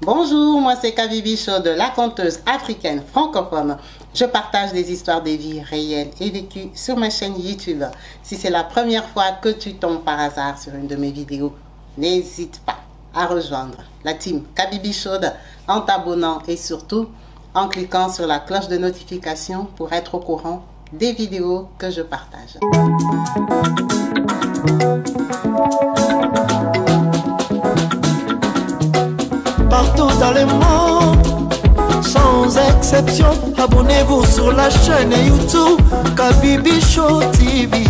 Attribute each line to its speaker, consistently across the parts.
Speaker 1: Bonjour, moi c'est Kabibi Show de la conteuse africaine francophone. Je partage des histoires de vie réelles et vécues sur ma chaîne YouTube. Si c'est la première fois que tu tombes par hasard sur une de mes vidéos, n'hésite pas à rejoindre la team Kabibi Show en t'abonnant et surtout en cliquant sur la cloche de notification pour être au courant des vidéos que je partage.
Speaker 2: Partout dans le monde, sans exception, abonnez-vous sur la chaîne YouTube Kabibi Show TV.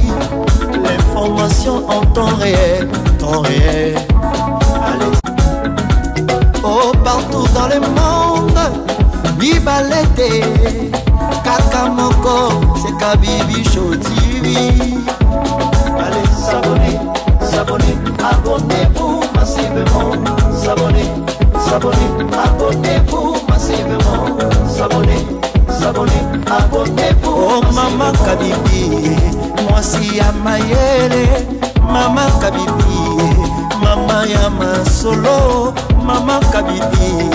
Speaker 2: L'information en temps réel, Allez. Oh, partout dans le monde, viva l'été, Kakamoko, c'est Kabibi Show TV. Allez, s'abonner, abonnez-vous massivement, abonnez-vous massivement, abonnez-vous. Oh Maman Kabibi, moi si Amayele, Maman Kabibi, Maman Yama Solo, Maman Kabibi,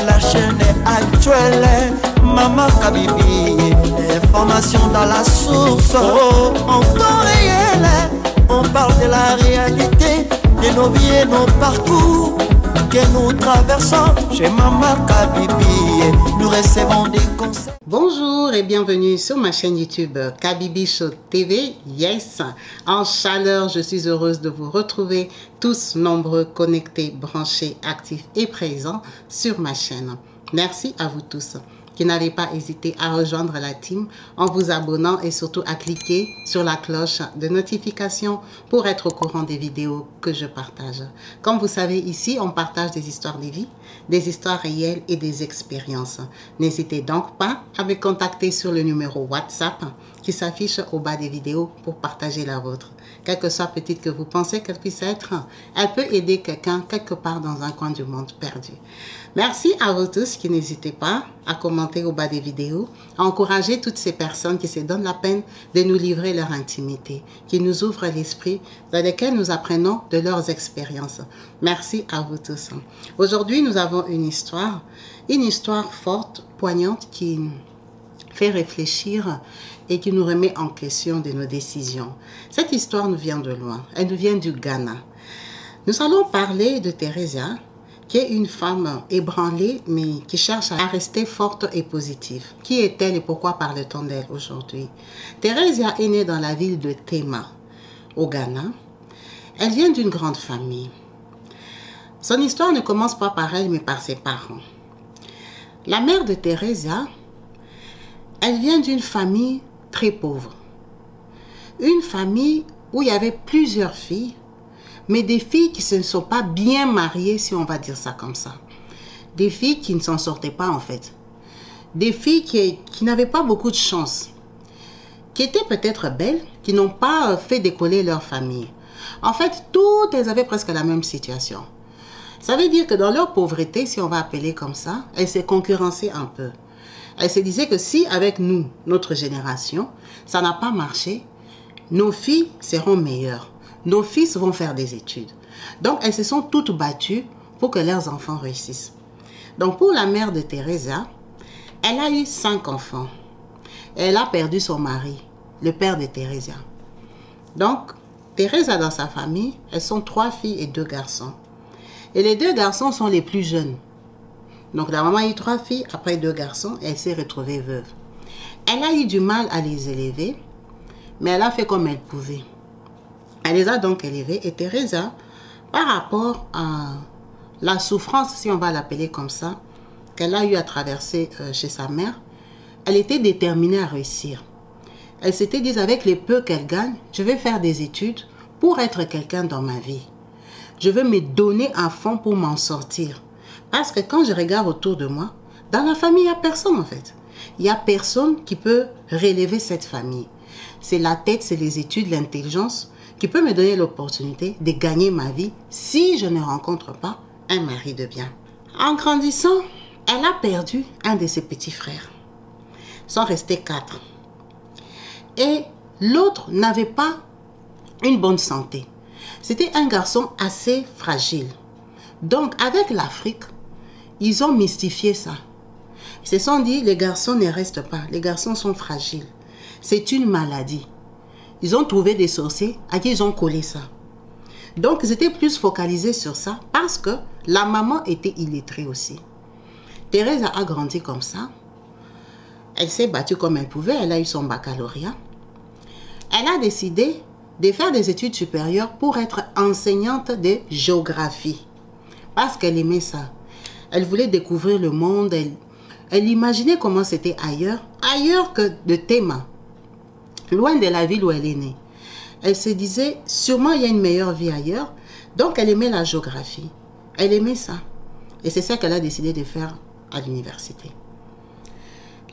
Speaker 2: la chaîne est actuelle, Maman Kabibi, information dans la source, oh, en temps réel, on parle de la réalité, de nos vies et nos parcours que nous traversons chez Maman Kabibi, nous recevons des conseils.
Speaker 1: Bonjour et bienvenue sur ma chaîne YouTube Kabibi Show TV. Yes, en chaleur, je suis heureuse de vous retrouver tous nombreux, connectés, branchés, actifs et présents sur ma chaîne. Merci à vous tous qui n'avez pas hésité à rejoindre la team en vous abonnant et surtout à cliquer sur la cloche de notification pour être au courant des vidéos que je partage. Comme vous savez, ici, on partage des histoires de vie, des histoires réelles et des expériences. N'hésitez donc pas à me contacter sur le numéro WhatsApp qui s'affiche au bas des vidéos pour partager la vôtre. Quelle que soit petite que vous pensez qu'elle puisse être, elle peut aider quelqu'un quelque part dans un coin du monde perdu. Merci à vous tous qui n'hésitez pas à commenter au bas des vidéos, à encourager toutes ces personnes qui se donnent la peine de nous livrer leur intimité, qui nous ouvrent l'esprit, dans lesquels nous apprenons de leurs expériences. Merci à vous tous. Aujourd'hui, nous avons une histoire forte, poignante, qui fait réfléchir et qui nous remet en question de nos décisions. Cette histoire nous vient de loin, elle nous vient du Ghana. Nous allons parler de Teresa, qui est une femme ébranlée, mais qui cherche à rester forte et positive. Qui est-elle et pourquoi parle-t-on d'elle aujourd'hui? Teresa est née dans la ville de Tema, au Ghana. Elle vient d'une grande famille. Son histoire ne commence pas par elle, mais par ses parents. La mère de Teresa, elle vient d'une famille très pauvre. Une famille où il y avait plusieurs filles, mais des filles qui ne se sont pas bien mariées, si on va dire ça comme ça. Des filles qui ne s'en sortaient pas en fait. Des filles qui n'avaient pas beaucoup de chance. Qui étaient peut-être belles, qui n'ont pas fait décoller leur famille. En fait, toutes elles avaient presque la même situation. Ça veut dire que dans leur pauvreté, si on va appeler comme ça, elles se concurrençaient un peu. Elles se disaient que si avec nous, notre génération, ça n'a pas marché, nos filles seront meilleures. Nos fils vont faire des études. Donc, elles se sont toutes battues pour que leurs enfants réussissent. Donc, pour la mère de Teresa, elle a eu 5 enfants. Elle a perdu son mari, le père de Teresa. Donc, Teresa dans sa famille, elles sont 3 filles et 2 garçons. Et les 2 garçons sont les plus jeunes. Donc, la maman a eu 3 filles, après 2 garçons, et elle s'est retrouvée veuve. Elle a eu du mal à les élever, mais elle a fait comme elle pouvait. Elle les a donc élevés et Teresa, par rapport à la souffrance, si on va l'appeler comme ça, qu'elle a eu à traverser chez sa mère, elle était déterminée à réussir. Elle s'était dit, avec les peu qu'elle gagne, je vais faire des études pour être quelqu'un dans ma vie. Je veux me donner à fond pour m'en sortir. Parce que quand je regarde autour de moi, dans la famille, il n'y a personne en fait. Il n'y a personne qui peut relever cette famille. C'est la tête, c'est les études, l'intelligence qui peut me donner l'opportunité de gagner ma vie si je ne rencontre pas un mari de bien. En grandissant, elle a perdu un de ses petits frères. Ils sont restés 4. Et l'autre n'avait pas une bonne santé. C'était un garçon assez fragile. Donc, avec l'Afrique, ils ont mystifié ça. Ils se sont dit, les garçons ne restent pas, les garçons sont fragiles. C'est une maladie. Ils ont trouvé des sorciers à qui ils ont collé ça. Donc, ils étaient plus focalisés sur ça parce que la maman était illettrée aussi. Thérèse a grandi comme ça. Elle s'est battue comme elle pouvait, elle a eu son baccalauréat. Elle a décidé de faire des études supérieures pour être enseignante de géographie. Parce qu'elle aimait ça. Elle voulait découvrir le monde, elle imaginait comment c'était ailleurs, ailleurs que de Tema, loin de la ville où elle est née. Elle se disait, sûrement il y a une meilleure vie ailleurs, donc elle aimait la géographie. Elle aimait ça. Et c'est ça qu'elle a décidé de faire à l'université.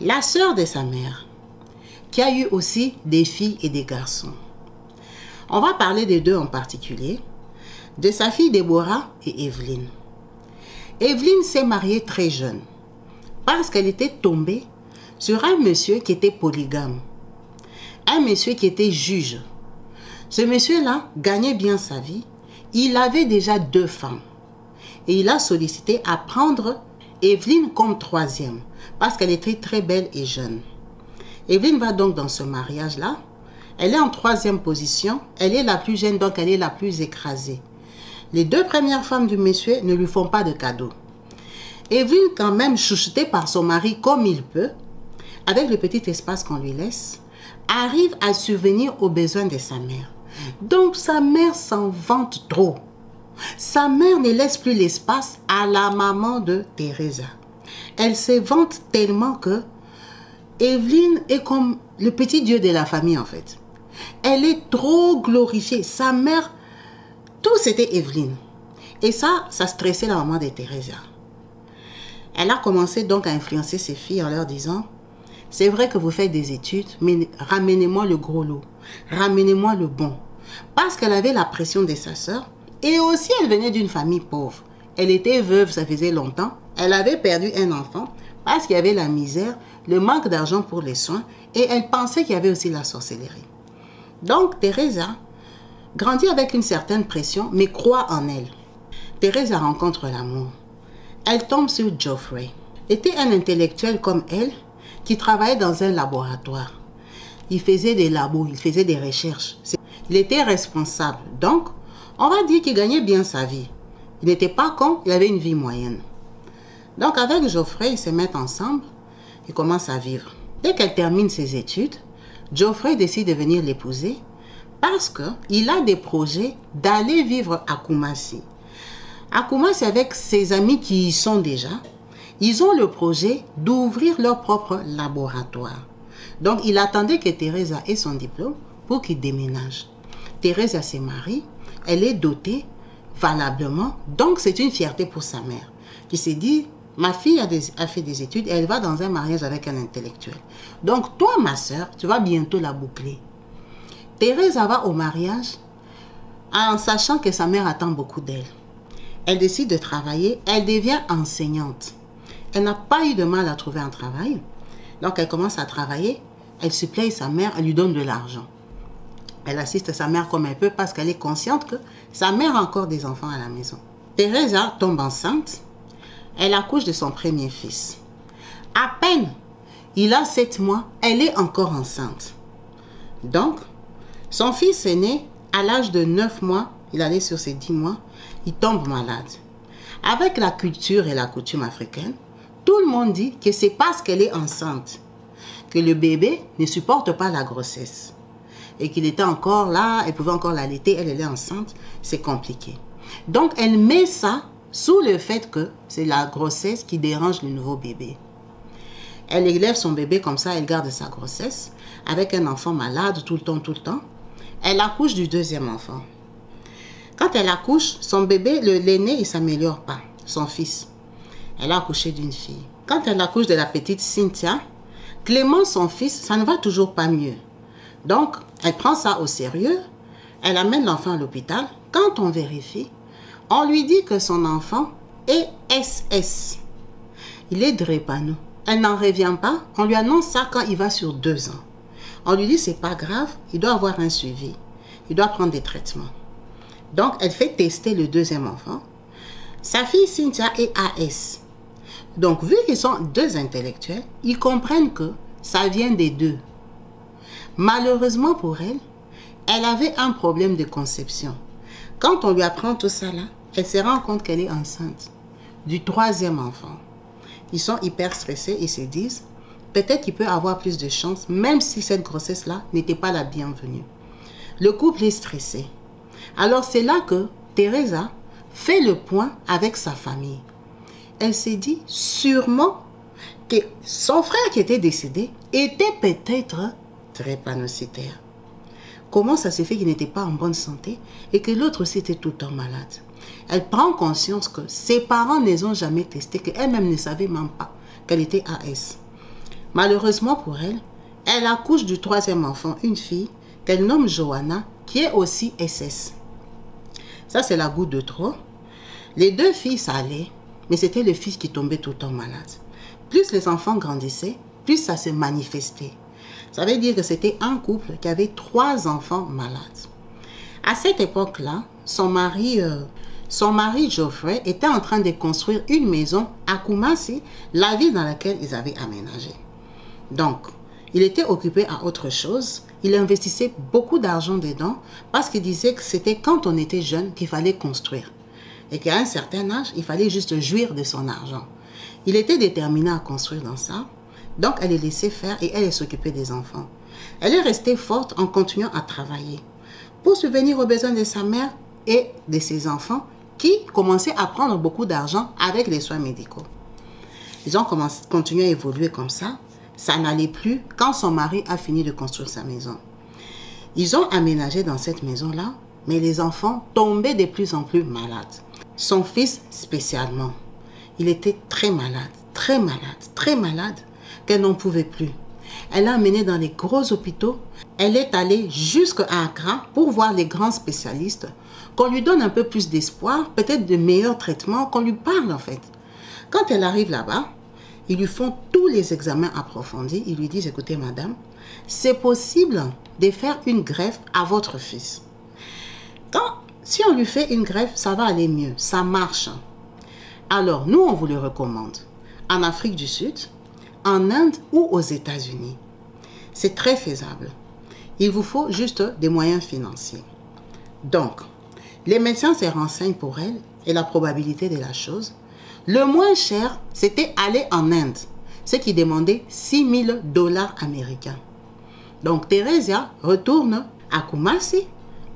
Speaker 1: La sœur de sa mère, qui a eu aussi des filles et des garçons. On va parler des deux en particulier, de sa fille Déborah et Evelyne. Evelyne s'est mariée très jeune, parce qu'elle était tombée sur un monsieur qui était polygame. Un monsieur qui était juge. Ce monsieur-là gagnait bien sa vie. Il avait déjà 2 femmes. Et il a sollicité à prendre Evelyne comme 3e, parce qu'elle était très belle et jeune. Evelyne va donc dans ce mariage-là. Elle est en 3e position. Elle est la plus jeune, donc elle est la plus écrasée. Les 2 premières femmes du monsieur ne lui font pas de cadeaux. Evelyne, quand même chouchoutée par son mari comme il peut, avec le petit espace qu'on lui laisse, arrive à subvenir aux besoins de sa mère. Donc sa mère s'en vante trop. Sa mère ne laisse plus l'espace à la maman de Teresa. Elle se vante tellement que Evelyne est comme le petit dieu de la famille en fait. Elle est trop glorifiée. Sa mère, tout c'était Evelyne. Et ça stressait la maman de Teresa. Elle a commencé donc à influencer ses filles en leur disant, c'est vrai que vous faites des études, mais ramenez-moi le gros lot. Ramenez-moi le bon. Parce qu'elle avait la pression de sa sœur. Et aussi, elle venait d'une famille pauvre. Elle était veuve, ça faisait longtemps. Elle avait perdu un enfant parce qu'il y avait la misère, le manque d'argent pour les soins. Et elle pensait qu'il y avait aussi la sorcellerie. Donc, Teresa grandit avec une certaine pression, mais croit en elle. Teresa rencontre l'amour. Elle tombe sur Geoffrey. Était un intellectuel comme elle, qui travaillait dans un laboratoire. Il faisait des labos, il faisait des recherches. Il était responsable. Donc, on va dire qu'il gagnait bien sa vie. Il n'était pas con, il avait une vie moyenne. Donc, avec Geoffrey, ils se mettent ensemble et commencent à vivre. Dès qu'elle termine ses études, Geoffrey décide de venir l'épouser parce qu'il a des projets d'aller vivre à Kumasi. À Kumasi, avec ses amis qui y sont déjà, ils ont le projet d'ouvrir leur propre laboratoire. Donc, il attendait que Teresa ait son diplôme pour qu'il déménage. Teresa se marie, elle est dotée valablement, donc c'est une fierté pour sa mère. Qui s'est dit, ma fille a fait des études et elle va dans un mariage avec un intellectuel. Donc, toi, ma soeur, tu vas bientôt la boucler. Teresa va au mariage en sachant que sa mère attend beaucoup d'elle. Elle décide de travailler, elle devient enseignante. Elle n'a pas eu de mal à trouver un travail. Donc, elle commence à travailler. Elle supplée sa mère, elle lui donne de l'argent. Elle assiste sa mère comme elle peut parce qu'elle est consciente que sa mère a encore des enfants à la maison. Teresa tombe enceinte. Elle accouche de son premier fils. À peine, il a 7 mois, elle est encore enceinte. Donc, son fils est né à l'âge de 9 mois. Il allait sur ses 10 mois. Il tombe malade. Avec la culture et la coutume africaine, tout le monde dit que c'est parce qu'elle est enceinte que le bébé ne supporte pas la grossesse. Et qu'il était encore là, elle pouvait encore l'allaiter, elle est enceinte, c'est compliqué. Donc, elle met ça sous le fait que c'est la grossesse qui dérange le nouveau bébé. Elle élève son bébé comme ça, elle garde sa grossesse, avec un enfant malade tout le temps. Elle accouche du 2e enfant. Quand elle accouche, son bébé, l'aîné, il ne s'améliore pas, son fils. Elle a accouché d'une fille. Quand elle accouche de la petite Cynthia, Clément, son fils, ça ne va toujours pas mieux. Donc, elle prend ça au sérieux. Elle amène l'enfant à l'hôpital. Quand on vérifie, on lui dit que son enfant est SS. Il est drépano. Elle n'en revient pas. On lui annonce ça quand il va sur 2 ans. On lui dit c'est pas grave, il doit avoir un suivi. Il doit prendre des traitements. Donc, elle fait tester le 2e enfant. Sa fille Cynthia est AS. Donc, vu qu'ils sont deux intellectuels, ils comprennent que ça vient des deux. Malheureusement pour elle, elle avait un problème de conception. Quand on lui apprend tout ça là, elle se rend compte qu'elle est enceinte du 3e enfant. Ils sont hyper stressés et se disent, peut-être qu'il peut avoir plus de chance, même si cette grossesse-là n'était pas la bienvenue. Le couple est stressé. Alors c'est là que Teresa fait le point avec sa famille. Elle s'est dit sûrement que son frère qui était décédé était peut-être drépanocytaire. Comment ça s'est fait qu'il n'était pas en bonne santé et que l'autre aussi était tout le temps malade? Elle prend conscience que ses parents ne les ont jamais testés, qu'elle-même ne savait même pas qu'elle était AS. Malheureusement pour elle, elle accouche du 3e enfant, une fille qu'elle nomme Johanna, qui est aussi SS. Ça, c'est la goutte de trop. Les 2 filles, ça allait, mais c'était le fils qui tombait tout le temps malade. Plus les enfants grandissaient, plus ça se manifestait. Ça veut dire que c'était un couple qui avait 3 enfants malades. À cette époque-là, son mari Geoffrey était en train de construire une maison à Kumasi, la ville dans laquelle ils avaient aménagé. Donc, il était occupé à autre chose. Il investissait beaucoup d'argent dedans parce qu'il disait que c'était quand on était jeune qu'il fallait construire. Et qu'à un certain âge, il fallait juste jouir de son argent. Il était déterminé à construire dans ça. Donc, elle les laissait faire et elle s'occupait des enfants. Elle est restée forte en continuant à travailler pour subvenir aux besoins de sa mère et de ses enfants qui commençaient à prendre beaucoup d'argent avec les soins médicaux. Ils ont continué à évoluer comme ça. Ça n'allait plus quand son mari a fini de construire sa maison. Ils ont aménagé dans cette maison-là, mais les enfants tombaient de plus en plus malades. Son fils spécialement. Il était très malade, qu'elle n'en pouvait plus. Elle l'a emmené dans les gros hôpitaux. Elle est allée jusqu'à Accra pour voir les grands spécialistes, qu'on lui donne un peu plus d'espoir, peut-être de meilleurs traitements, qu'on lui parle en fait. Quand elle arrive là-bas, ils lui font tous les examens approfondis. Ils lui disent, écoutez madame, c'est possible de faire une greffe à votre fils. Si on lui fait une greffe, ça va aller mieux, ça marche. Alors, nous, on vous le recommande. En Afrique du Sud, en Inde ou aux États-Unis. C'est très faisable. Il vous faut juste des moyens financiers. Donc, les médecins se renseignent pour elle et la probabilité de la chose. Le moins cher, c'était aller en Inde, ce qui demandait $6,000 américains. Donc, Teresa retourne à Kumasi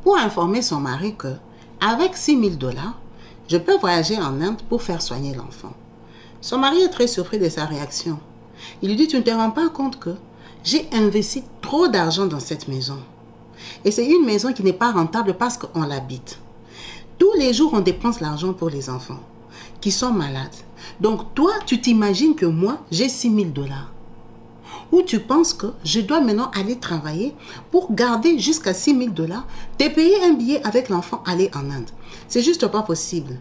Speaker 1: pour informer son mari que, avec $6,000, je peux voyager en Inde pour faire soigner l'enfant. Son mari est très surpris de sa réaction. Il lui dit, tu ne te rends pas compte que j'ai investi trop d'argent dans cette maison. Et c'est une maison qui n'est pas rentable parce qu'on l'habite. Tous les jours, on dépense l'argent pour les enfants qui sont malades. Donc, toi, tu t'imagines que moi, j'ai $6,000. Ou tu penses que je dois maintenant aller travailler pour garder jusqu'à $6,000, te payer un billet avec l'enfant, aller en Inde. C'est juste pas possible.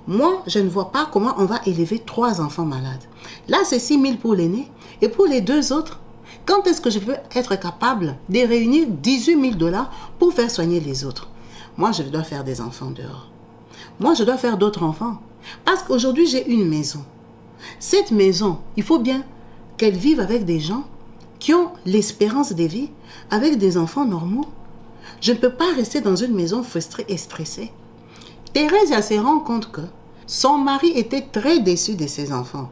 Speaker 1: Moi, je ne vois pas comment on va élever 3 enfants malades. Là, c'est 6,000 pour l'aîné. Et pour les 2 autres, quand est-ce que je peux être capable de réunir $18,000 pour faire soigner les autres? Moi, je dois faire des enfants dehors. Moi, je dois faire d'autres enfants. Parce qu'aujourd'hui, j'ai une maison. Cette maison, il faut bien qu'elle vive avec des gens qui ont l'espérance de vie, avec des enfants normaux. Je ne peux pas rester dans une maison frustrée et stressée. Thérèse se rend compte que son mari était très déçu de ses enfants.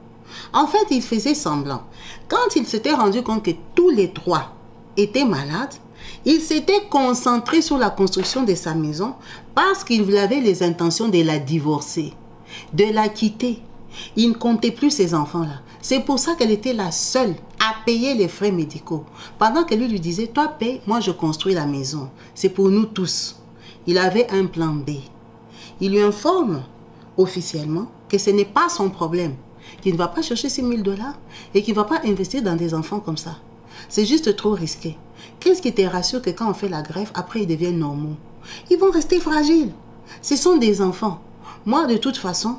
Speaker 1: En fait, il faisait semblant. Quand il s'était rendu compte que tous les 3 étaient malades, il s'était concentré sur la construction de sa maison parce qu'il avait les intentions de la divorcer, de la quitter. Il ne comptait plus ses enfants-là. C'est pour ça qu'elle était la seule à payer les frais médicaux. Pendant que lui disait, toi paye, moi je construis la maison. C'est pour nous tous. Il avait un plan B. Il lui informe officiellement que ce n'est pas son problème, qu'il ne va pas chercher $6,000 et qu'il ne va pas investir dans des enfants comme ça. C'est juste trop risqué. Qu'est-ce qui te rassure que quand on fait la greffe, après ils deviennent normaux? Ils vont rester fragiles. Ce sont des enfants. Moi, de toute façon,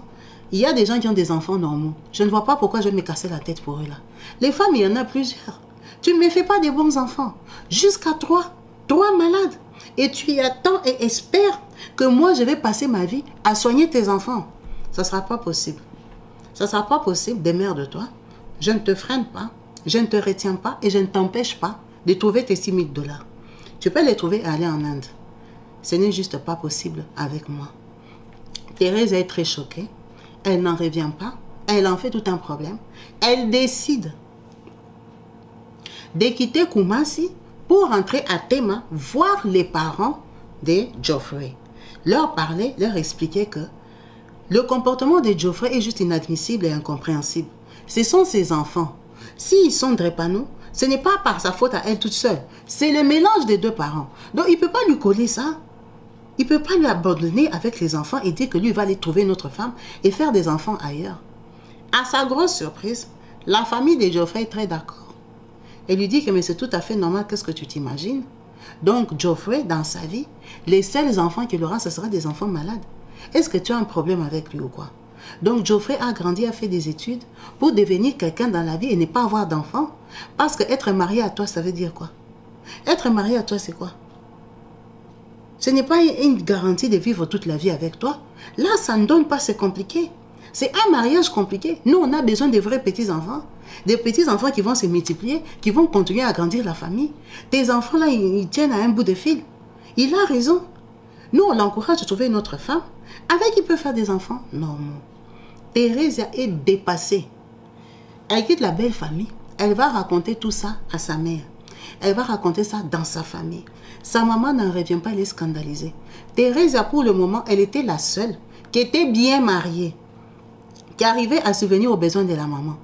Speaker 1: il y a des gens qui ont des enfants normaux. Je ne vois pas pourquoi je vais me casser la tête pour eux là. Les femmes, il y en a plusieurs. Tu ne me fais pas des bons enfants. Jusqu'à 3 malades. Et tu y attends et espères que moi, je vais passer ma vie à soigner tes enfants. Ça ne sera pas possible. ça ne sera pas possible, démerde-toi. Je ne te freine pas, je ne te retiens pas et je ne t'empêche pas de trouver tes 6 000 $. Tu peux les trouver et aller en Inde. Ce n'est juste pas possible avec moi. Thérèse est très choquée. Elle n'en revient pas. Elle en fait tout un problème. Elle décide de quitter Kumasi pour rentrer à Tema, voir les parents de Geoffrey. Leur parler, leur expliquer que le comportement de Geoffrey est juste inadmissible et incompréhensible. Ce sont ses enfants. S'ils sont drépanos, ce n'est pas par sa faute à elle toute seule. C'est le mélange des 2 parents. Donc il ne peut pas lui coller ça. Il ne peut pas lui abandonner avec les enfants et dire que lui va aller trouver une autre femme et faire des enfants ailleurs. À sa grosse surprise, la famille de Geoffrey est très d'accord. Elle lui dit que mais c'est tout à fait normal, qu'est-ce que tu t'imagines? Donc Geoffrey, dans sa vie, les seuls enfants qu'il aura, ce sera des enfants malades. Est-ce que tu as un problème avec lui ou quoi? Donc Geoffrey a grandi, a fait des études pour devenir quelqu'un dans la vie et ne pas avoir d'enfants. Parce que être marié à toi, ça veut dire quoi? Être marié à toi, c'est quoi? Ce n'est pas une garantie de vivre toute la vie avec toi. Là, ça ne donne pas, c'est compliqué. C'est un mariage compliqué. Nous, on a besoin de vrais petits-enfants. Des petits-enfants qui vont se multiplier, qui vont continuer à grandir la famille. Tes enfants, là, ils tiennent à un bout de fil. Il a raison. Nous, on l'encourage à trouver une autre femme avec qui peut faire des enfants. Non. Thérèse est dépassée. Elle quitte la belle famille. Elle va raconter tout ça à sa mère. Elle va raconter ça dans sa famille. Sa maman n'en revient pas, elle est scandalisée. Thérèse, pour le moment, elle était la seule qui était bien mariée, qui arrivait à subvenir aux besoins de la maman.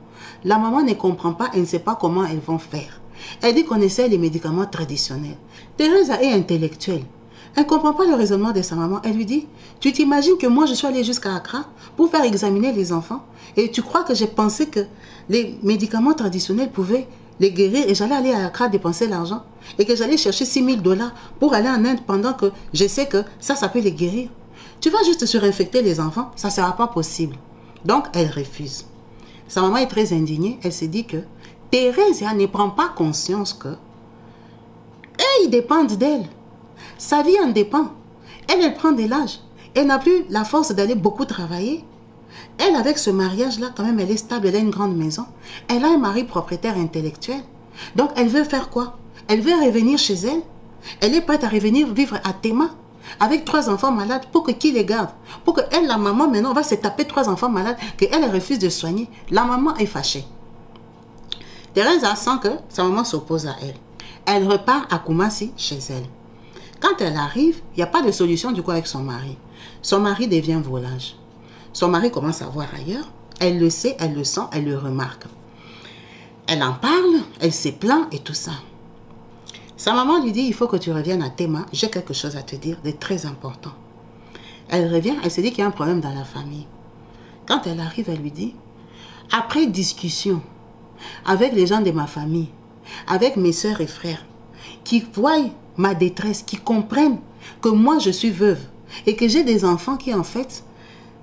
Speaker 1: La maman ne comprend pas, elle ne sait pas comment elles vont faire. Elle dit qu'on essaie les médicaments traditionnels. Thérèse est intellectuelle. Elle ne comprend pas le raisonnement de sa maman. Elle lui dit, tu t'imagines que moi je suis allée jusqu'à Accra pour faire examiner les enfants et tu crois que j'ai pensé que les médicaments traditionnels pouvaient les guérir et j'allais aller à Accra dépenser l'argent et que j'allais chercher 6 000 $ pour aller en Inde pendant que je sais que ça peut les guérir. Tu vas juste surinfecter les enfants, ça ne sera pas possible. Donc elle refuse. Sa maman est très indignée, elle se dit que Thérèse ne prend pas conscience que ils dépendent d'elle. Sa vie en dépend. Elle prend de l'âge. Elle n'a plus la force d'aller beaucoup travailler. Elle, avec ce mariage-là, quand même, elle est stable, elle a une grande maison. Elle a un mari propriétaire intellectuel. Donc, elle veut faire quoi? Elle veut revenir chez elle. Elle est prête à revenir vivre à Tema avec 3 enfants malades pour que qui les garde? Pour que elle, la maman, maintenant, va se taper 3 enfants malades qu'elle refuse de soigner. La maman est fâchée. Thérèse sent que sa maman s'oppose à elle. Elle repart à Kumasi chez elle. Quand elle arrive, il n'y a pas de solution du coup avec son mari. Son mari devient volage. Son mari commence à voir ailleurs. Elle le sait, elle le sent, elle le remarque. Elle en parle, elle se plaint et tout ça. Sa maman lui dit, il faut que tu reviennes à Tema, j'ai quelque chose à te dire de très important. Elle revient, elle se dit qu'il y a un problème dans la famille. Quand elle arrive, elle lui dit, après discussion avec les gens de ma famille, avec mes soeurs et frères, qui voient ma détresse, qui comprennent que moi je suis veuve et que j'ai des enfants qui en fait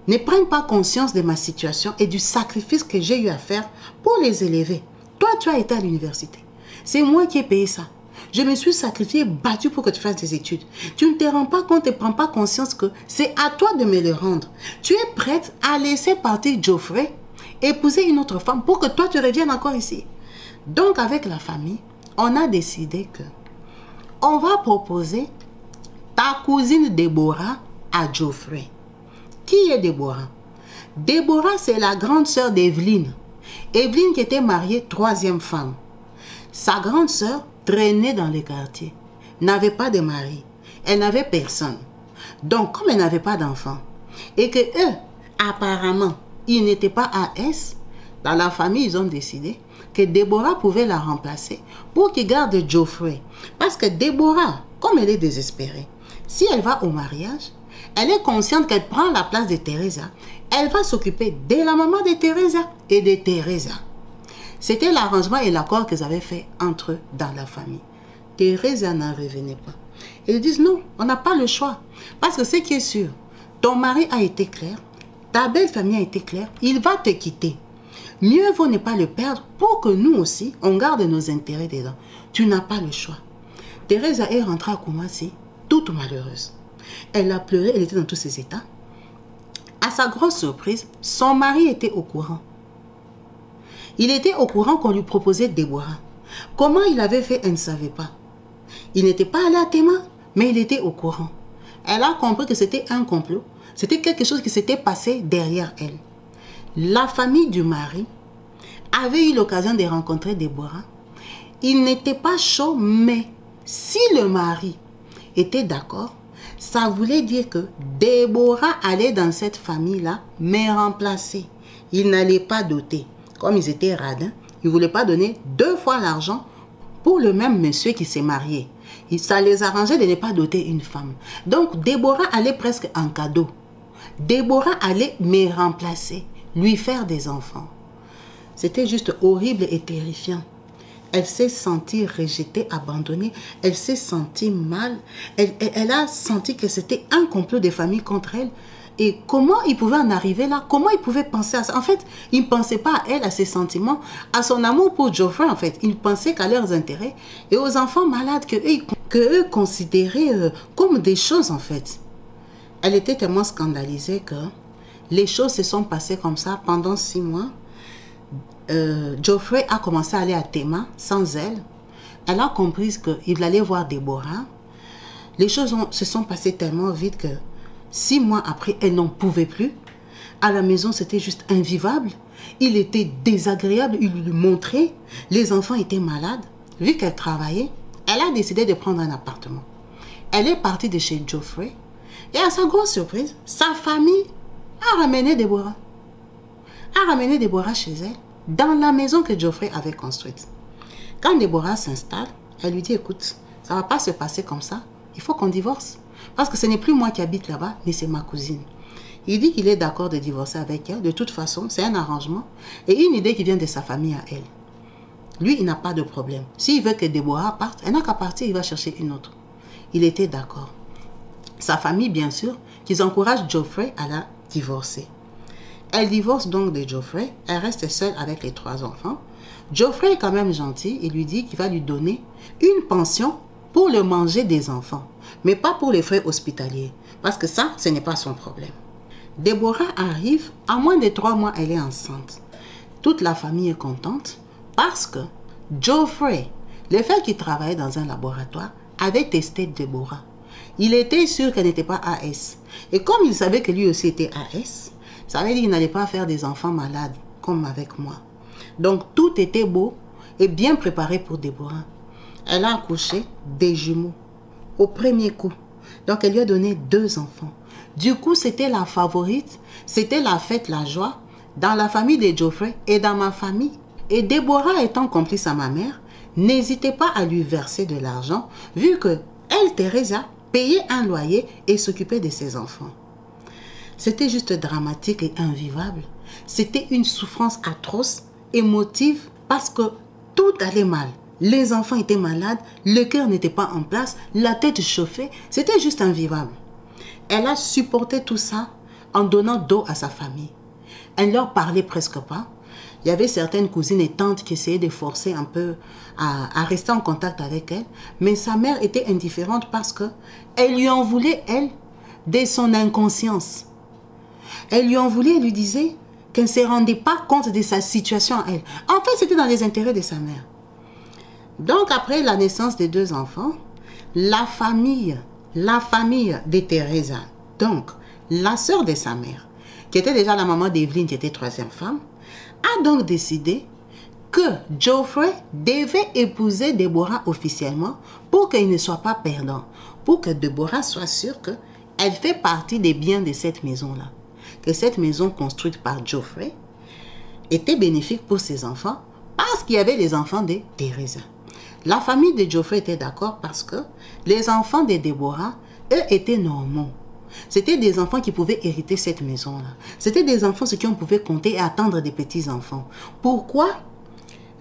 Speaker 1: ne prennent pas conscience de ma situation et du sacrifice que j'ai eu à faire pour les élever. Toi, tu as été à l'université. C'est moi qui ai payé ça. Je me suis sacrifiée, battue pour que tu fasses des études. Tu ne te rends pas compte et ne prends pas conscience que c'est à toi de me le rendre. Tu es prête à laisser partir Geoffrey, épouser une autre femme pour que toi tu reviennes encore ici. Donc avec la famille, on a décidé que on va proposer ta cousine Déborah à Geoffrey. Qui est Déborah? Déborah, c'est la grande sœur d'Evelyne. Evelyne qui était mariée, 3e femme. Sa grande sœur traînait dans les quartiers, n'avait pas de mari, elle n'avait personne. Donc, comme elle n'avait pas d'enfant, et que eux, apparemment, ils n'étaient pas AS, dans la famille, ils ont décidé que Déborah pouvait la remplacer pour qu'il garde Geoffrey. Parce que Déborah, comme elle est désespérée, si elle va au mariage, elle est consciente qu'elle prend la place de Teresa. Elle va s'occuper de la maman de Teresa et de Teresa. C'était l'arrangement et l'accord qu'ils avaient fait entre eux dans la famille. Teresa n'en revenait pas. Ils disent non, on n'a pas le choix. Parce que ce qui est sûr, ton mari a été clair, ta belle famille a été claire, il va te quitter. Mieux vaut ne pas le perdre pour que nous aussi, on garde nos intérêts dedans. Tu n'as pas le choix. Teresa est rentrée à Kumasi, toute malheureuse. Elle a pleuré, elle était dans tous ses états. À sa grosse surprise, son mari était au courant. Il était au courant qu'on lui proposait Déborah. Comment il avait fait, elle ne savait pas. Il n'était pas allé à Tema, mais il était au courant. Elle a compris que c'était un complot. C'était quelque chose qui s'était passé derrière elle. La famille du mari avait eu l'occasion de rencontrer Déborah. Il n'était pas chaud, mais si le mari était d'accord, ça voulait dire que Déborah allait dans cette famille-là, mais remplacer. Il n'allait pas doter. Comme ils étaient radins, ils ne voulaient pas donner 2 fois l'argent pour le même monsieur qui s'est marié. Ça les arrangeait de ne pas doter une femme. Donc, Déborah allait presque en cadeau. Déborah allait me remplacer, lui faire des enfants. C'était juste horrible et terrifiant. Elle s'est sentie rejetée, abandonnée. Elle s'est sentie mal. Elle a senti que c'était un complot des familles contre elle. Et comment il pouvait en arriver là? Comment il pouvait penser à ça? En fait, il ne pensait pas à elle, à ses sentiments, à son amour pour Geoffrey, en fait. Il pensait qu'à leurs intérêts et aux enfants malades qu'eux considéraient comme des choses, en fait. Elle était tellement scandalisée que les choses se sont passées comme ça pendant 6 mois. Geoffrey a commencé à aller à Tema sans elle. Elle a compris qu'il allait voir Déborah. Les choses se sont passées tellement vite que 6 mois après, elle n'en pouvait plus. À la maison, c'était juste invivable. Il était désagréable, il lui montrait. Les enfants étaient malades. Vu qu'elle travaillait, elle a décidé de prendre un appartement. Elle est partie de chez Geoffrey. Et à sa grosse surprise, sa famille a ramené Déborah. A ramené Déborah chez elle, dans la maison que Geoffrey avait construite. Quand Déborah s'installe, elle lui dit, écoute, ça ne va pas se passer comme ça. Il faut qu'on divorce. Parce que ce n'est plus moi qui habite là-bas, mais c'est ma cousine. Il dit qu'il est d'accord de divorcer avec elle. De toute façon, c'est un arrangement et une idée qui vient de sa famille à elle. Lui, il n'a pas de problème. S'il veut que Déborah parte, elle n'a qu'à partir, il va chercher une autre. Il était d'accord. Sa famille, bien sûr, qu'ils encouragent Geoffrey à la divorcer. Elle divorce donc de Geoffrey. Elle reste seule avec les 3 enfants. Geoffrey est quand même gentil. Il lui dit qu'il va lui donner une pension pour le manger des enfants, mais pas pour les frais hospitaliers, parce que ça, ce n'est pas son problème. Déborah arrive, à moins de 3 mois, elle est enceinte. Toute la famille est contente parce que Geoffrey, le fait qu'il travaillait dans un laboratoire, avait testé Déborah. Il était sûr qu'elle n'était pas AS. Et comme il savait que lui aussi était AS, ça veut dire qu'il n'allait pas faire des enfants malades, comme avec moi. Donc tout était beau et bien préparé pour Déborah. Elle a accouché des jumeaux au premier coup. Donc, elle lui a donné 2 enfants. Du coup, c'était la favorite. C'était la fête, la joie dans la famille de Geoffrey et dans ma famille. Et Déborah, étant complice à ma mère, n'hésitait pas à lui verser de l'argent vu que elle, Teresa, payait un loyer et s'occupait de ses enfants. C'était juste dramatique et invivable. C'était une souffrance atroce, émotive, parce que tout allait mal. Les enfants étaient malades, le cœur n'était pas en place, la tête chauffée, c'était juste invivable. Elle a supporté tout ça en donnant d'eau à sa famille. Elle ne leur parlait presque pas. Il y avait certaines cousines et tantes qui essayaient de forcer un peu à rester en contact avec elle, mais sa mère était indifférente parce qu'elle lui en voulait, elle, de son inconscience. Elle lui en voulait, elle lui disait qu'elle ne se rendait pas compte de sa situation à elle. En fait, c'était dans les intérêts de sa mère. Donc, après la naissance des 2 enfants, la famille de Teresa, donc la sœur de sa mère, qui était déjà la maman d'Evelyne, qui était 3e femme, a donc décidé que Geoffrey devait épouser Déborah officiellement pour qu'il ne soit pas perdant, pour que Déborah soit sûre qu'elle fait partie des biens de cette maison-là, que cette maison construite par Geoffrey était bénéfique pour ses enfants parce qu'il y avait les enfants de Teresa. La famille de Geoffrey était d'accord parce que les enfants de Déborah, eux, étaient normaux. C'était des enfants qui pouvaient hériter cette maison-là. C'était des enfants sur qui on pouvait compter et attendre des petits-enfants. Pourquoi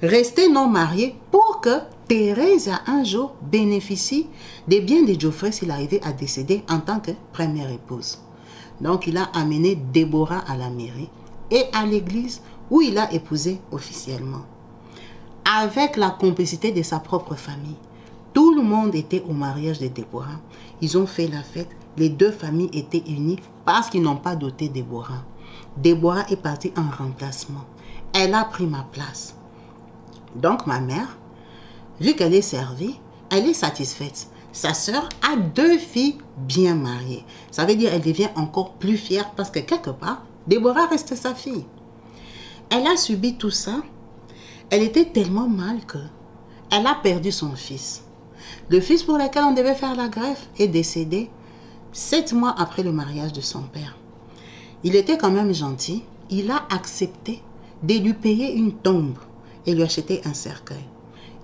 Speaker 1: rester non mariés? Pour que Teresa, un jour, bénéficie des biens de Geoffrey s'il arrivait à décéder en tant que première épouse. Donc, il a amené Déborah à la mairie et à l'église où il a épousé officiellement. Avec la complicité de sa propre famille. Tout le monde était au mariage de Déborah. Ils ont fait la fête. Les 2 familles étaient unies parce qu'ils n'ont pas doté Déborah. Déborah est partie en remplacement. Elle a pris ma place. Donc ma mère, vu qu'elle est servie, elle est satisfaite. Sa sœur a 2 filles bien mariées. Ça veut dire qu'elle devient encore plus fière parce que quelque part, Déborah reste sa fille. Elle a subi tout ça. Elle était tellement mal qu'elle a perdu son fils. Le fils pour lequel on devait faire la greffe est décédé 7 mois après le mariage de son père. Il était quand même gentil. Il a accepté de lui payer une tombe et lui acheter un cercueil.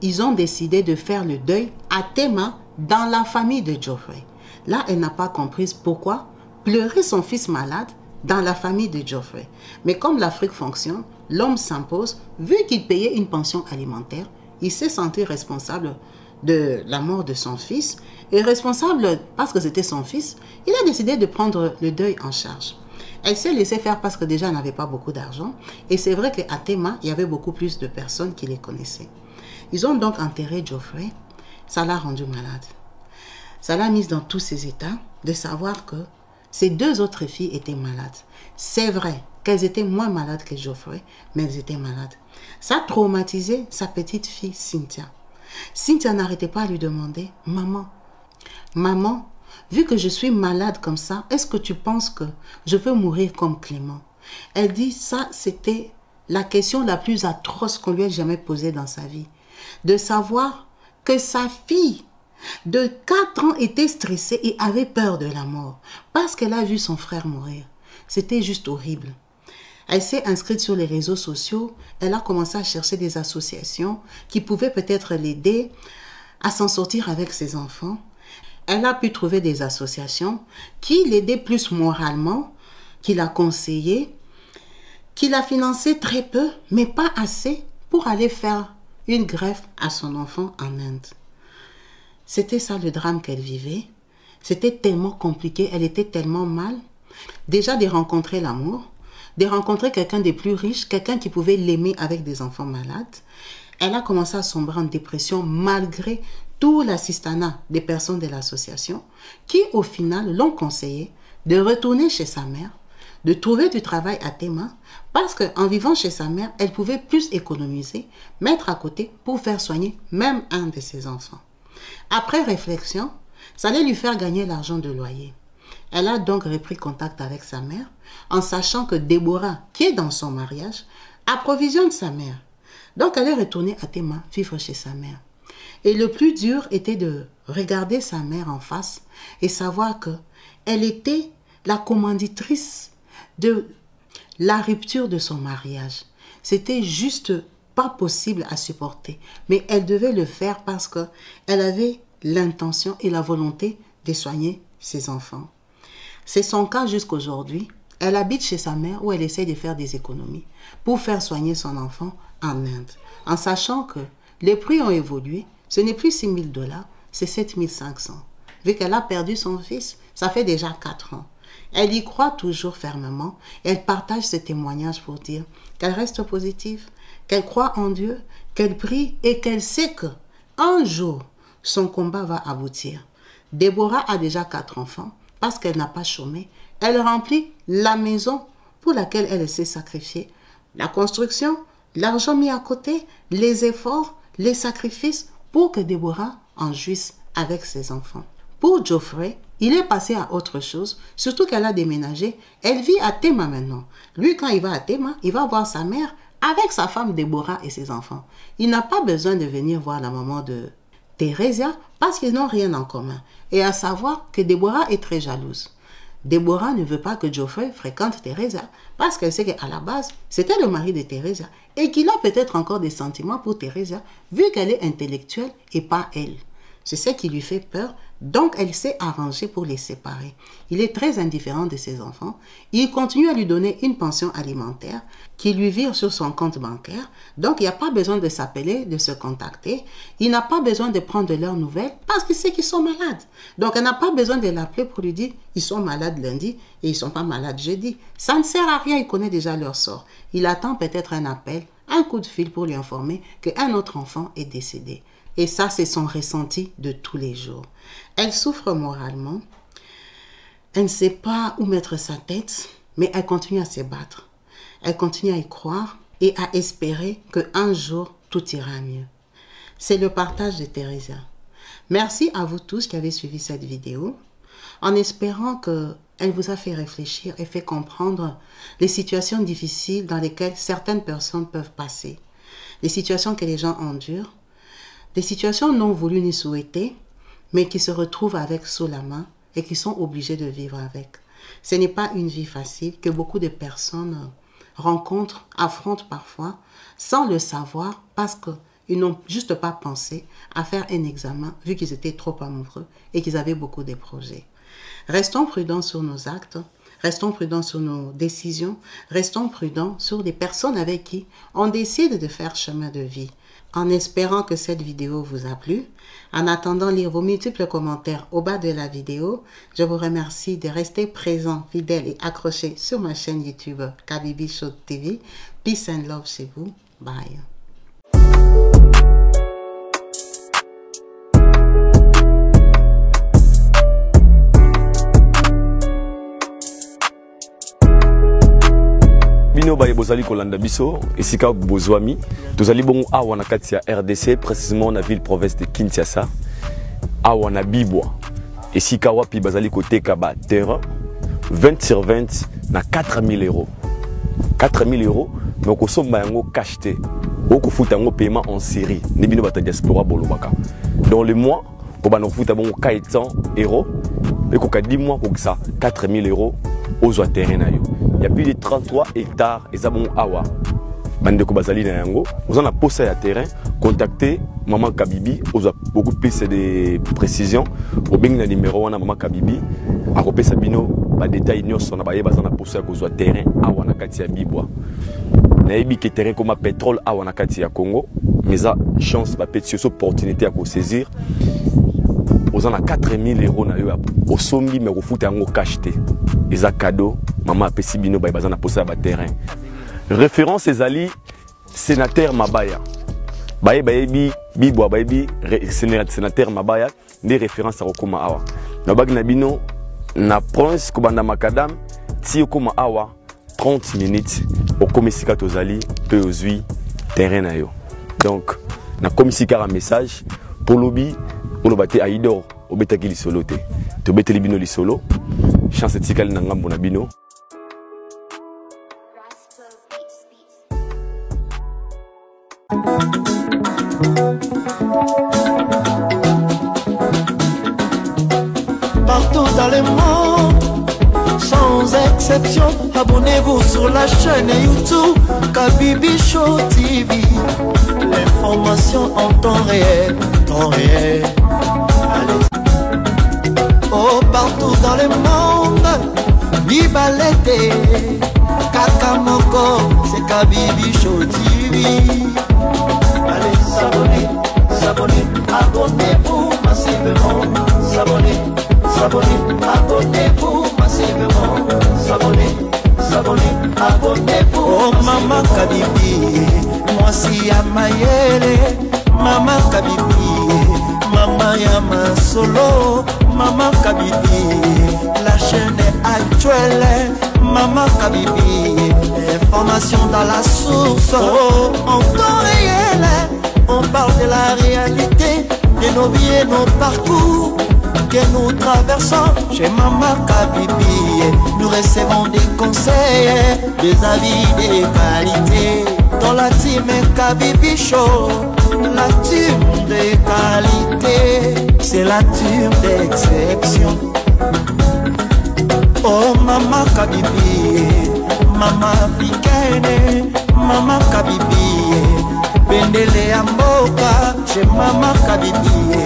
Speaker 1: Ils ont décidé de faire le deuil à Tema dans la famille de Geoffrey. Là, elle n'a pas compris pourquoi pleurer son fils malade dans la famille de Geoffrey. Mais comme l'Afrique fonctionne, l'homme s'impose. Vu qu'il payait une pension alimentaire, il s'est senti responsable de la mort de son fils. Et responsable parce que c'était son fils, il a décidé de prendre le deuil en charge. Elle s'est laissée faire parce que déjà elle n'avait pas beaucoup d'argent. Et c'est vrai qu'à Tema, il y avait beaucoup plus de personnes qui les connaissaient. Ils ont donc enterré Geoffrey. Ça l'a rendu malade. Ça l'a mise dans tous ses états de savoir que ses 2 autres filles étaient malades. C'est vrai qu'elles étaient moins malades que Geoffrey, mais elles étaient malades. Ça a traumatisé sa petite fille Cynthia. Cynthia n'arrêtait pas à lui demander, « Maman, vu que je suis malade comme ça, est-ce que tu penses que je veux mourir comme Clément ?» Elle dit, ça c'était la question la plus atroce qu'on lui ait jamais posée dans sa vie. De savoir que sa fille de 4 ans était stressée et avait peur de la mort parce qu'elle a vu son frère mourir. C'était juste horrible. Elle s'est inscrite sur les réseaux sociaux. Elle a commencé à chercher des associations qui pouvaient peut-être l'aider à s'en sortir avec ses enfants. Elle a pu trouver des associations qui l'aidaient plus moralement, qui l'a conseillé, qui l'a financé très peu, mais pas assez pour aller faire une greffe à son enfant en Inde. C'était ça le drame qu'elle vivait. C'était tellement compliqué, elle était tellement mal. Déjà de rencontrer l'amour, de rencontrer quelqu'un de plus riche, quelqu'un qui pouvait l'aimer avec des enfants malades. Elle a commencé à sombrer en dépression malgré tout l'assistanat des personnes de l'association qui au final l'ont conseillé de retourner chez sa mère, de trouver du travail à Tema parce qu'en vivant chez sa mère, elle pouvait plus économiser, mettre à côté pour faire soigner même un de ses enfants. Après réflexion, ça allait lui faire gagner l'argent de loyer. Elle a donc repris contact avec sa mère en sachant que Déborah, qui est dans son mariage, approvisionne sa mère. Donc elle est retournée à Tema vivre chez sa mère. Et le plus dur était de regarder sa mère en face et savoir qu'elle était la commanditrice de la rupture de son mariage. C'était juste pas possible à supporter. Mais elle devait le faire parce qu'elle avait l'intention et la volonté de soigner ses enfants. C'est son cas jusqu'aujourd'hui. Elle habite chez sa mère où elle essaie de faire des économies pour faire soigner son enfant en Inde. En sachant que les prix ont évolué, ce n'est plus 6 000 $, c'est 7 500. Vu qu'elle a perdu son fils, ça fait déjà 4 ans. Elle y croit toujours fermement et elle partage ses témoignages pour dire qu'elle reste positive, qu'elle croit en Dieu, qu'elle prie et qu'elle sait qu'un jour, son combat va aboutir. Déborah a déjà 4 enfants parce qu'elle n'a pas chômé. Elle remplit la maison pour laquelle elle s'est sacrifiée. La construction, l'argent mis à côté, les efforts, les sacrifices pour que Déborah en jouisse avec ses enfants. Pour Geoffrey, il est passé à autre chose, surtout qu'elle a déménagé. Elle vit à Tema maintenant. Lui, quand il va à Tema, il va voir sa mère avec sa femme Déborah et ses enfants. Il n'a pas besoin de venir voir la maman de Theresia parce qu'ils n'ont rien en commun. Et à savoir que Déborah est très jalouse. Déborah ne veut pas que Geoffrey fréquente Theresia parce qu'elle sait qu'à la base, c'était le mari de Theresia et qu'il a peut-être encore des sentiments pour Theresia vu qu'elle est intellectuelle et pas elle. C'est ce qui lui fait peur, donc elle s'est arrangée pour les séparer. Il est très indifférent de ses enfants. Il continue à lui donner une pension alimentaire qui lui vire sur son compte bancaire. Donc il n'y a pas besoin de s'appeler, de se contacter. Il n'a pas besoin de prendre de leurs nouvelles parce qu'il sait qu'ils sont malades. Donc elle n'a pas besoin de l'appeler pour lui dire ils sont malades lundi et ils ne sont pas malades jeudi. Ça ne sert à rien, il connaît déjà leur sort. Il attend peut-être un appel, un coup de fil pour lui informer qu'un autre enfant est décédé. Et ça, c'est son ressenti de tous les jours. Elle souffre moralement. Elle ne sait pas où mettre sa tête, mais elle continue à se battre. Elle continue à y croire et à espérer qu'un jour, tout ira mieux. C'est le partage de Teresa. Merci à vous tous qui avez suivi cette vidéo, en espérant qu'elle vous a fait réfléchir et fait comprendre les situations difficiles dans lesquelles certaines personnes peuvent passer, les situations que les gens endurent, des situations non voulues ni souhaitées, mais qui se retrouvent avec sous la main et qui sont obligés de vivre avec. Ce n'est pas une vie facile que beaucoup de personnes rencontrent, affrontent parfois, sans le savoir, parce qu'ils n'ont juste pas pensé à faire un examen, vu qu'ils étaient trop amoureux et qu'ils avaient beaucoup de projets. Restons prudents sur nos actes, restons prudents sur nos décisions, restons prudents sur les personnes avec qui on décide de faire chemin de vie. En espérant que cette vidéo vous a plu, en attendant lire vos multiples commentaires au bas de la vidéo, je vous remercie de rester présents, fidèles et accrochés sur ma chaîne YouTube Kabibi Show TV. Peace and love chez vous. Bye.
Speaker 3: Bino baye bozali kolanda biso esika bozwami tozali bongo awa na kati ya RDC précisément na ville province de Kinshasa awa na Bibwa esika wapi bazali koteka ba terrain 20 sur 20 na 4000 euros 4000 euros mais okosomba yango cash te okofuta yango paiement en série ni bino bata diaspora bolobaka dans le mois ko bana kofuta bongo 400 euros et ko ka 10 mois ko ça 4000 euros aux terrain na yo. Il y a plus de 33 hectares et ça bon awa. Bandeko bazali na yango, vous en a posé à terrain, contactez maman Kabibi, vous a beaucoup plus de précisions. Au bing na numéro wana maman Kabibi, a copé sabino, ba détail nyos on a baye bazana posé à cause de terrain awa na kati ya Bibwa. Na yebi ke terrain comme pétrole awa na kati ya Congo, mais ça chance ba petite opportunité à ko saisir. Vous en a 4000 euros na yo au sombi mais au foot yango cash te. Les cadeaux, maman a pesi bino ba bazana posé à terrain. Référence ezali sénateur Mabaya. Baye bayebi Bibwa bayebi sénateur Mabaya des références à Okoma awa. Na bag na bino na prince kobanda makadam ti Okoma awa 30 minutes au komisika tozali pe ozui terrain na yo. Donc na komisika un message pour lobby pour le bate aidor obetaki lisolo te. To beteli bino lisolo. Chance tikali na ngambo na bino.
Speaker 2: Partout dans le monde, sans exception, abonnez-vous sur la chaîne YouTube Kabibi Show TV. L'information en temps réel, temps réel. Allez. Oh, partout dans le monde, Bibalete, Kakamoko, c'est Kabibi Show TV. Allez, s'abonner, s'abonner, abonnez-vous massivement. S'abonner, s'abonner, abonnez-vous massivement. S'abonner, s'abonner, abonnez-vous. Oh, maman Kabibi, moi si à Mayele, maman Kabibi, maman Yama Solo, maman Kabibi, la chaîne est actuelle, maman Kabibi, information dans la source, oh, en temps réel, on parle de la réalité, de nos vies et nos parcours que nous traversons chez maman Kabibi. Nous recevons des conseils, des avis, des qualités. Dans la team Kabibi Show, la team de qualité, c'est la team d'exception. Oh maman Kabibi, maman africaine, maman Kabibi, Bendele Amboka, chez maman Kabibi.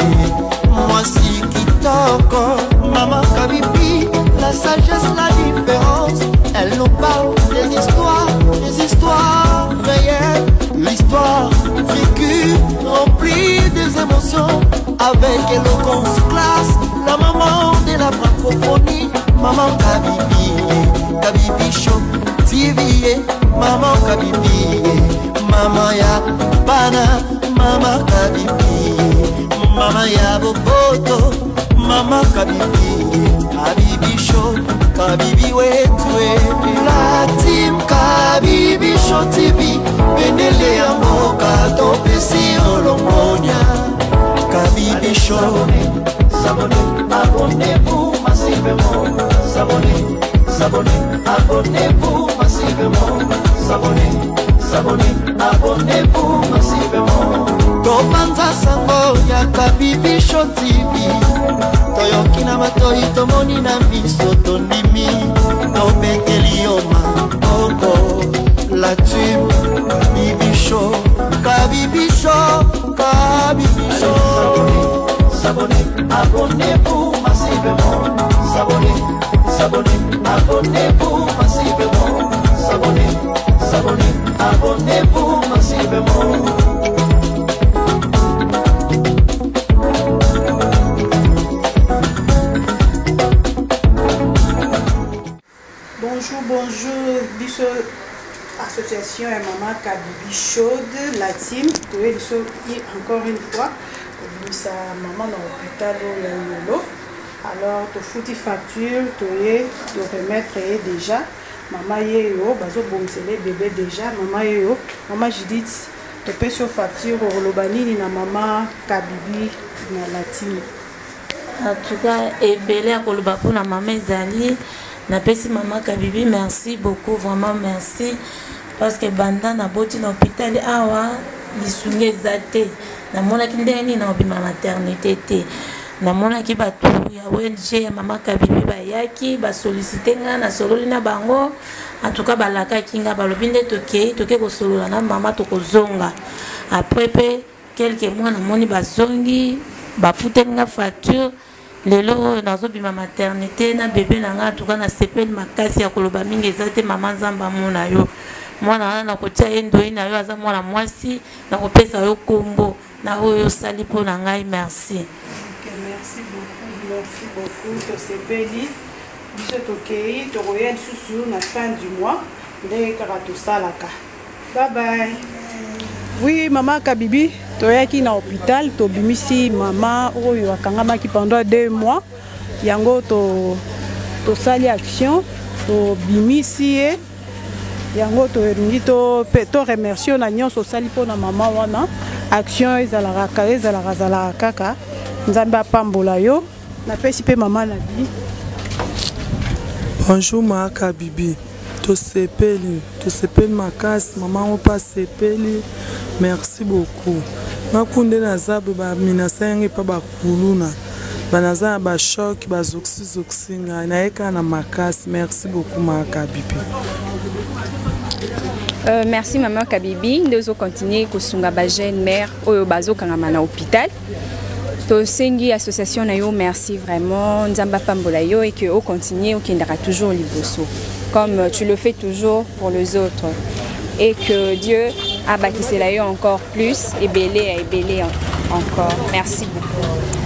Speaker 2: Moi si Kitoko, maman Kabibi, la sagesse, la différence, elle nous parle des histoires réelles, l'histoire vécue, remplie des émotions, avec éloquence, classe, la maman de la francophonie, maman Kabibi, Kabibi Show TV, maman Kabibi, maman ya Bana, maman Kabibi, maman ya Boboto, maman Kabibi. Kabibi Show, Kabibi wetwe. La team Kabibi Show TV, Benele ya moka topesi olongonya. Kabibi Show, abonnez-vous massivement. Abonnez-vous massivement. Abonnez-vous massivement. Topanza sango ya Kabibi Show TV. Toyoki na matoi tomoni na miso tondimi. Topekeli yoma oko la team Kabibi Show. Kabibi Show, Kabibi Show. Abonnez-vous massivement. Abonnez-vous massivement. Abonnez-vous massivement.
Speaker 1: Bonjour, biso association et maman Kabibi Chaude, la team, encore une fois, sa maman dans l'hôpital Yolo. Alors, tu fouti facture, tu remettre déjà. Maman yéyo, bazo bomsele bébé déjà. Maman yéyo, maman Judith, tu peux sur facture au Lobani na maman Kabibi na la team.
Speaker 4: En tout cas, et belé à Kolobapo na maman Zali. Napesi maman Kabibi, merci beaucoup, vraiment merci. Parce que banda na boti na hôpital awa lisunge zate. Na mona kindeni na obima maternité te. Na mona ki batu ya ONG ya maman Kabibi bayaki ba solliciter nga na sololi na bango. En tout cas balaka kinga balobinde toke ko solola na maman to kozonga. Après pe quelques mois na moni bazongi ba futenga facture. Lelo nazobima maternité na bébé nanga tuka na sepel makasi ya koloba mingi ezate mama nzamba mona yo mwana na kotia endo ina yo aza mwana mwasi na kopesa yo kombo na oyo sali po na ngai merci.
Speaker 1: Okay, merci beaucoup to sepeli biso tokei tokoya lisusu na fin du mois nde kaka tosalaka. Bye bye. Oui, maman Kabibi, toyaki na hôpital, to bimisi maman oyo akangamaki pendant 2 mois. Yango to sali action, to bimisi e. Yango to ringi to remercier na nyonso sali po na maman wana. Action ezalaka kaka. Nzambe apambola yo. Na pesi pe maman na bi.
Speaker 5: Bonjour maman Kabibi. To sepeli makasi maman opa sepeli. Merci beaucoup. Makunde na zabu ba minasenge pa bakuluna. Banaza ba choc ba zoxi na eka na makasi. Merci beaucoup maman Kabibi.
Speaker 6: Merci maman Kabibi. Nous continuer kosunga ba jeune mère oyo bazo kangama na hôpital. To sengi association na yo merci vraiment nzamba pambola yo et que au continuer au kindara toujours liboso comme tu le fais toujours pour les autres. Et que Dieu a bâti cela encore plus et belé encore. Merci beaucoup.